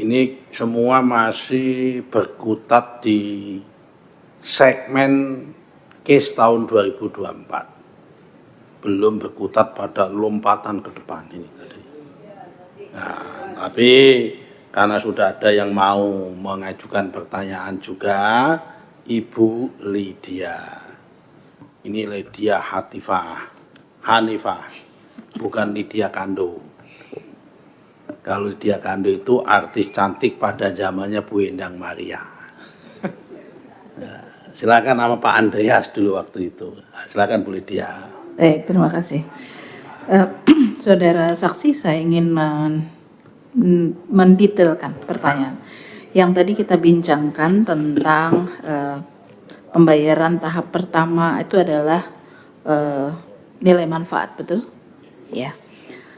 Ini semua masih berkutat di segmen case tahun 2024. Belum berkutat pada lompatan ke depan ini tadi. Nah, tapi karena sudah ada yang mau mengajukan pertanyaan juga, Ibu Lydia. Ini Lydia Hanifah, bukan Lydia Kando. Kalau Lydia Kando itu artis cantik pada zamannya Bu Endang Maria. Nah, silakan nama Pak Andreas dulu waktu itu. Silakan Bu Lydia. Baik, terima kasih. Saudara saksi, saya ingin mendetailkan pertanyaan. Yang tadi kita bincangkan tentang pembayaran tahap pertama itu adalah nilai manfaat, betul? Ya.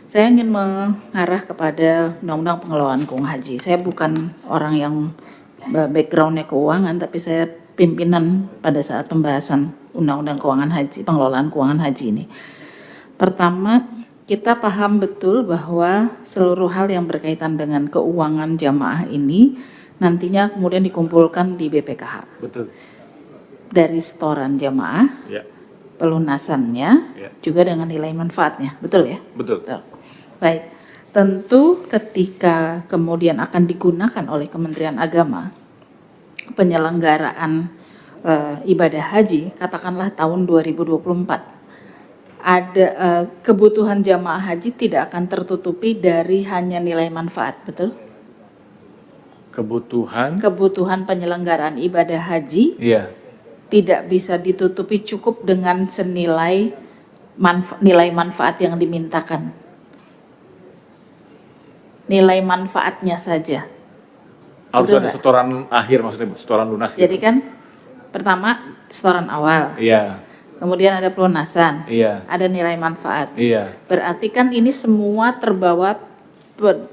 Saya ingin mengarah kepada Undang-Undang Pengelolaan Keuangan Haji. Saya bukan orang yang backgroundnya keuangan, tapi saya pimpinan pada saat pembahasan Undang-Undang Keuangan Haji, Pengelolaan Keuangan Haji ini. Pertama, kita paham betul bahwa seluruh hal yang berkaitan dengan keuangan jamaah ini nantinya kemudian dikumpulkan di BPKH. Betul. Dari setoran jamaah, Ya. pelunasannya, Ya. juga dengan nilai manfaatnya, betul ya? Betul. Baik, tentu ketika kemudian akan digunakan oleh Kementerian Agama penyelenggaraan ibadah haji, katakanlah tahun 2024, ada kebutuhan jamaah haji tidak akan tertutupi dari hanya nilai manfaat, betul? Kebutuhan penyelenggaraan ibadah haji, iya, tidak bisa ditutupi cukup dengan senilai nilai manfaat yang dimintakan. Nilai manfaatnya saja. harus Betul ada nggak? setoran akhir, maksudnya setoran lunas. Jadi gitu. kan pertama setoran awal, Iya, kemudian ada pelunasan, iya, ada nilai manfaat. iya, Berarti kan ini semua terbawa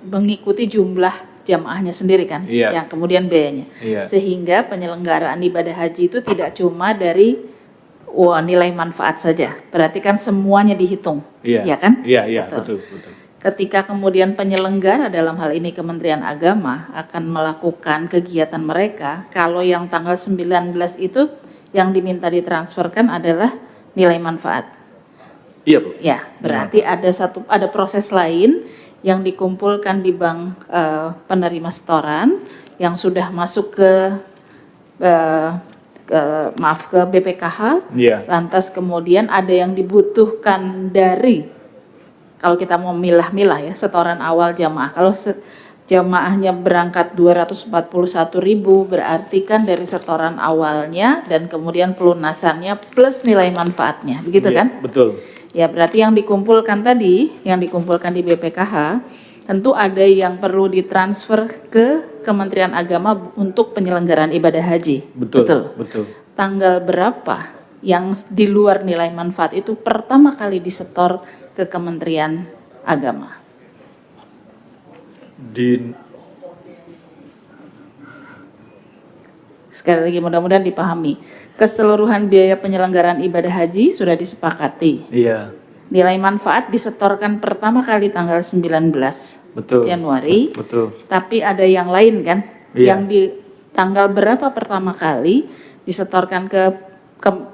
mengikuti jumlah jamaahnya sendiri kan, Iya. yang kemudian biayanya. iya, Sehingga penyelenggaraan ibadah haji itu tidak cuma dari nilai manfaat saja. Berarti kan semuanya dihitung, iya, ya kan? iya, iya, betul, betul. Ketika kemudian penyelenggara dalam hal ini Kementerian Agama akan melakukan kegiatan mereka, kalau yang tanggal 19 itu yang diminta ditransferkan adalah nilai manfaat. Iya, Bu. Ya, berarti ada proses lain yang dikumpulkan di bank penerima setoran yang sudah masuk ke BPKH. Iya, Lantas kemudian ada yang dibutuhkan dari, kalau kita mau milah-milah ya, setoran awal jamaah. Kalau jamaahnya berangkat 241.000, berarti kan dari setoran awalnya dan kemudian pelunasannya plus nilai manfaatnya, begitu iya, kan? betul. Ya, berarti yang dikumpulkan tadi, yang dikumpulkan di BPKH, tentu ada yang perlu ditransfer ke Kementerian Agama untuk penyelenggaraan ibadah haji. Betul, betul. Tanggal berapa yang di luar nilai manfaat itu pertama kali disetor ke Kementerian Agama? Sekali lagi mudah-mudahan dipahami. Keseluruhan biaya penyelenggaraan ibadah haji sudah disepakati. Iya, Nilai manfaat disetorkan pertama kali tanggal 19 betul. Januari. Betul. Tapi ada yang lain kan? Iya. Yang di tanggal berapa pertama kali disetorkan ke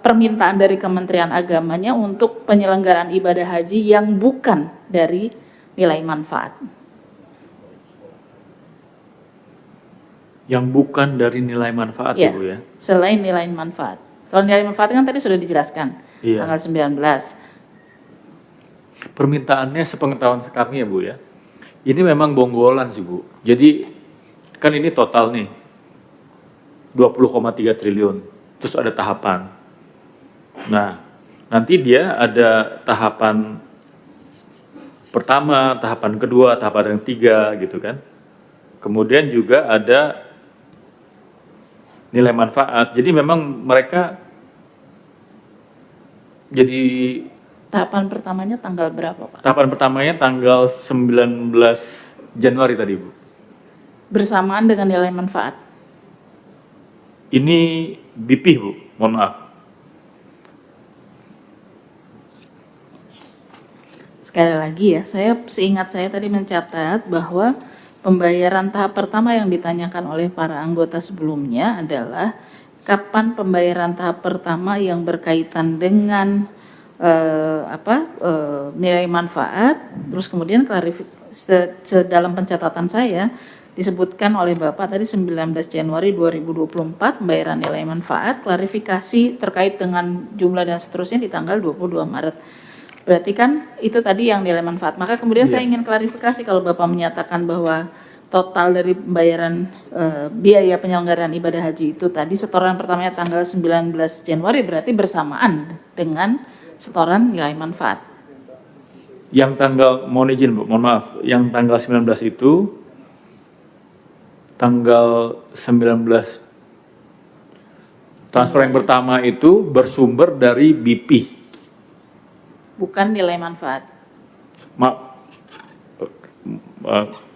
permintaan dari Kementerian Agamanya untuk penyelenggaraan ibadah haji yang bukan dari nilai manfaat. Yang bukan dari nilai manfaat, Ya, Bu, ya. selain nilai manfaat. Kalau nilai manfaat kan tadi sudah dijelaskan, Iya. tanggal 19. Permintaannya sepengetahuan kami ya, Bu, ya. Ini memang bonggolan sih, Bu. Jadi kan ini total nih 20,3 triliun. Terus ada tahapan. Nah, nanti dia ada tahapan pertama, tahapan kedua, tahapan yang tiga gitu kan. Kemudian juga ada nilai manfaat. Jadi memang mereka jadi Tahapan pertamanya tanggal berapa, Pak? tahapan pertamanya tanggal 19 Januari tadi, Bu. Bersamaan dengan nilai manfaat. Ini BP, Bu. Mohon maaf. Sekali lagi ya, saya seingat saya tadi mencatat bahwa pembayaran tahap pertama yang ditanyakan oleh para anggota sebelumnya adalah kapan pembayaran tahap pertama yang berkaitan dengan nilai manfaat, terus kemudian dalam pencatatan saya disebutkan oleh Bapak tadi 19 Januari 2024 pembayaran nilai manfaat, klarifikasi terkait dengan jumlah dan seterusnya di tanggal 22 Maret. Berarti kan itu tadi yang nilai manfaat. Maka kemudian saya ingin klarifikasi kalau Bapak menyatakan bahwa total dari pembayaran biaya penyelenggaraan ibadah haji itu tadi setoran pertamanya tanggal 19 Januari berarti bersamaan dengan setoran nilai manfaat. Yang tanggal, mohon izin Bu, mohon maaf, yang tanggal 19 itu tanggal 19 transfer yang pertama itu bersumber dari BP. Bukan nilai manfaat.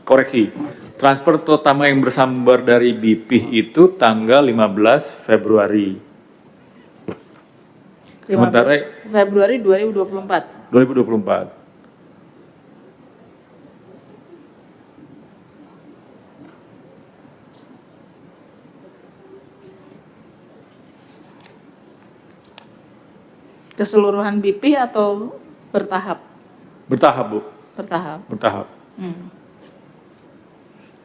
Koreksi. Transfer pertama yang bersumber dari BP itu tanggal 15 Februari. 15 Sementara Februari 2024. 2024. Keseluruhan BP atau bertahap? Bertahap, Bu. Bertahap. Bertahap.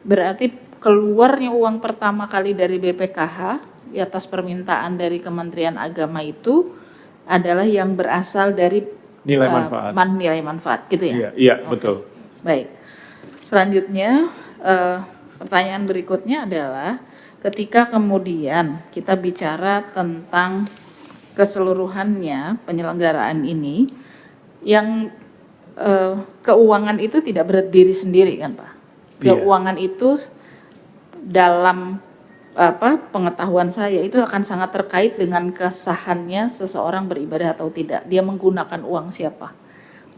Berarti keluarnya uang pertama kali dari BPKH di atas permintaan dari Kementerian Agama itu adalah yang berasal dari Nilai manfaat. Nilai manfaat, gitu ya? Iya, iya, betul. Baik. Selanjutnya, pertanyaan berikutnya adalah ketika kemudian kita bicara tentang keseluruhannya penyelenggaraan ini, yang keuangan itu tidak berdiri sendiri kan Pak? Keuangan itu dalam pengetahuan saya itu akan sangat terkait dengan kesahannya seseorang beribadah atau tidak. Dia menggunakan uang siapa?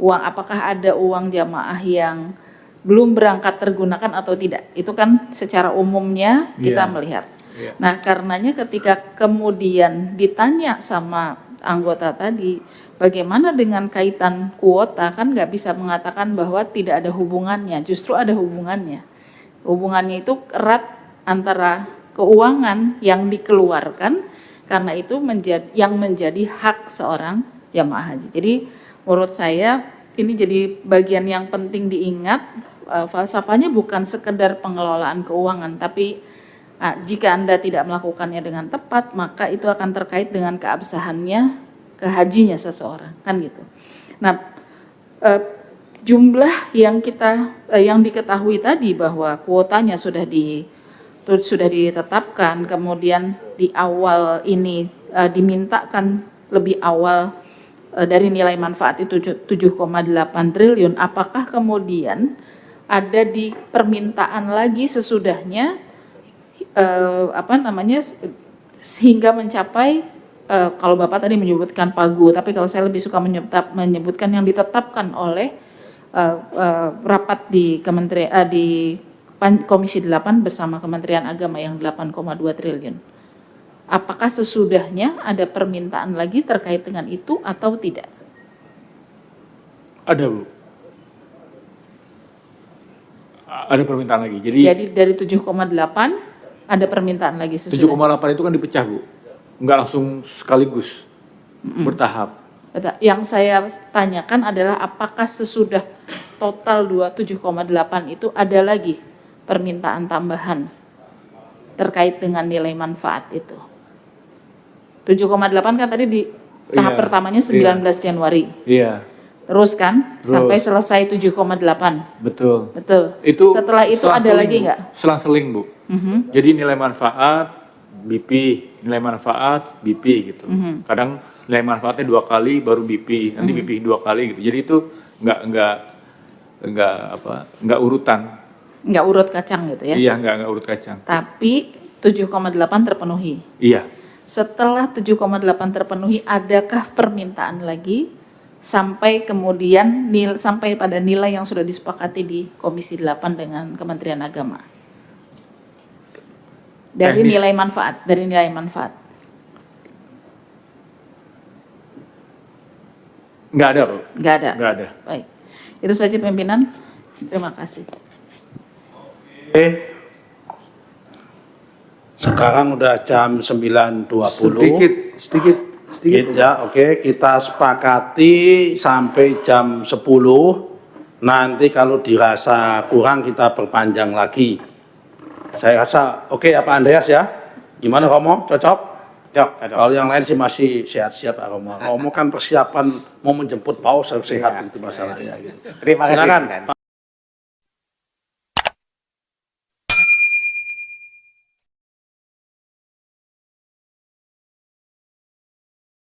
Apakah ada uang jamaah yang belum berangkat tergunakan atau tidak? Itu kan secara umumnya kita melihat. Nah, karenanya ketika kemudian ditanya sama anggota tadi, bagaimana dengan kaitan kuota, kan nggak bisa mengatakan bahwa tidak ada hubungannya, justru ada hubungannya. Hubungannya itu erat antara keuangan yang dikeluarkan, karena itu yang menjadi hak seorang jamaah haji. Jadi menurut saya ini jadi bagian yang penting diingat, falsafahnya bukan sekedar pengelolaan keuangan, tapi jika Anda tidak melakukannya dengan tepat, maka itu akan terkait dengan keabsahannya, kehajinya seseorang, kan gitu. Nah, jumlah yang diketahui tadi bahwa kuotanya sudah ditetapkan, kemudian di awal ini dimintakan lebih awal dari nilai manfaat itu 7,8 triliun. Apakah kemudian ada di permintaan lagi sesudahnya sehingga mencapai kalau Bapak tadi menyebutkan pagu, tapi kalau saya lebih suka menyebutkan yang ditetapkan oleh rapat di Komisi 8 bersama Kementerian Agama yang 8,2 triliun. Apakah sesudahnya ada permintaan lagi terkait dengan itu atau tidak? Ada, Bu. Ada permintaan lagi. Jadi dari 7,8 ada permintaan lagi sesudah. 7,8 itu kan dipecah, Bu. Nggak langsung sekaligus. Bertahap. Yang saya tanyakan adalah apakah sesudah total 7,8 itu ada lagi permintaan tambahan terkait dengan nilai manfaat itu. 7,8 kan tadi di tahap pertamanya 19 Januari. Iya. Terus kan sampai selesai 7,8. Betul. Betul. Itu setelah itu ada lagi nggak? Selang-seling, Bu. Jadi nilai manfaat BP, nilai manfaat BP gitu. Kadang nilai manfaatnya 2 kali baru BP, nanti BP 2 kali gitu. Jadi itu nggak urutan. Nggak urut kacang gitu ya? Iya, nggak urut kacang. Tapi 7,8 terpenuhi. Iya. Setelah 7,8 terpenuhi, adakah permintaan lagi sampai kemudian sampai pada nilai yang sudah disepakati di Komisi 8 dengan Kementerian Agama? Dari nilai manfaat, Nggak ada, Bu. Nggak ada. Nggak ada. Baik. Itu saja pimpinan. Terima kasih. Sekarang udah jam 9.20. Sedikit. Ya, oke. Kita sepakati sampai jam 10. Nanti kalau dirasa kurang kita perpanjang lagi. Saya rasa oke ya Pak Andreas ya. Gimana Romo? Cocok? Cocok. Kalau yang lain sih masih sehat-sehat Pak Romo. Romo kan persiapan mau menjemput paus harus sehat itu masalahnya. Terima kasih. Silakan.